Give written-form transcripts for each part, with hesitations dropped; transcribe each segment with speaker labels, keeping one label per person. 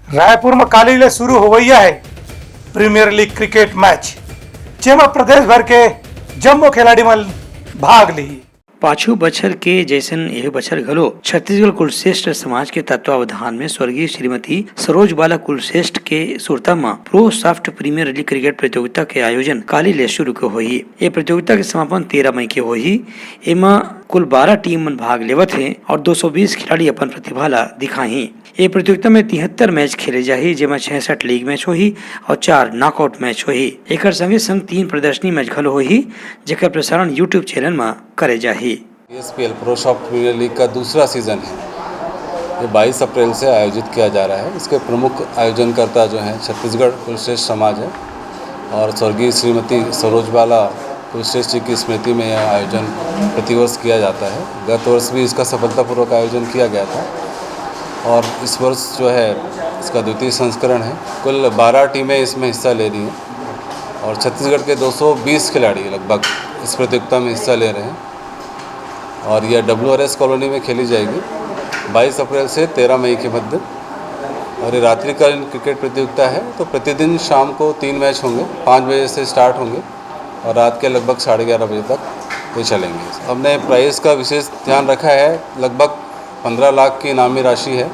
Speaker 1: रायपुर में काली शुरू हो गई है प्रीमियर लीग क्रिकेट मैच, जेमा प्रदेश भर के जम्मो खिलाड़ी मन भाग ली।
Speaker 2: पाछू बछर के जैसन यह बछर घलो छत्तीसगढ़ कुलश्रेष्ठ समाज के तत्वावधान में स्वर्गीय श्रीमती सरोज बाला कुलश्रेष्ठ के सुरता में pro soft premier league cricket प्रतियोगिता के आयोजन काली ले शुरू के होही। ये प्रतियोगिता के समापन 13 मई के होही। एमा कुल 12 टीम मन भाग लेवत है और 220 खिलाड़ी अपन प्रतिभा ला दिखाही। ये प्रतियोगिता में 73 मैच खेले जाही, जेमा 66 लीग मैच होही और 4 नॉकआउट मैच होही। एकर संगे संग 3 प्रदर्शनी मैच घलो होही, जेकर प्रसारण यूट्यूब चैनल में करे जाही।
Speaker 3: ESPL pro soft premier league का दूसरा सीजन है। ये 22 अप्रैल से आयोजित किया जा रहा है। इसके प्रमुख आयोजनकर्ता जो हैं छत्तीसगढ़ कुलश्रेष्ठ समाज है और स्वर्गीय श्रीमती सरोज बाला कुलश्रेष्ठ जी की स्मृति में यह आयोजन प्रतिवर्ष किया जाता है। गत वर्ष भी इसका सफलतापूर्वक आयोजन किया गया था और इस वर्ष जो है इसका द्वितीय संस्करण है। कुल 12 टीमें इसमें हिस्सा ले रही हैं और छत्तीसगढ़ के 220 खिलाड़ी लगभग इस प्रतियोगिता में हिस्सा ले रहे हैं और यह WRS कॉलोनी में खेली जाएगी 22 अप्रैल से 13 मई के मध्य। और ये रात्रिकालीन क्रिकेट प्रतियोगिता है, तो प्रतिदिन शाम को 3 मैच होंगे, 5 बजे से स्टार्ट होंगे और रात के लगभग 11:30 बजे तक ये चलेंगे। हमने प्राइस का विशेष ध्यान रखा है। लगभग 15 लाख की इनामी राशि है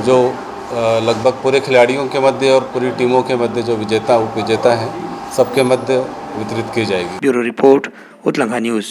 Speaker 3: जो लगभग पूरे खिलाड़ियों के मध्य और पूरी टीमों के मध्य जो विजेता उप विजेता हैं सबके मध्य वितरित की जाएगी।
Speaker 2: ब्यूरो रिपोर्ट, उत्तलंगा न्यूज।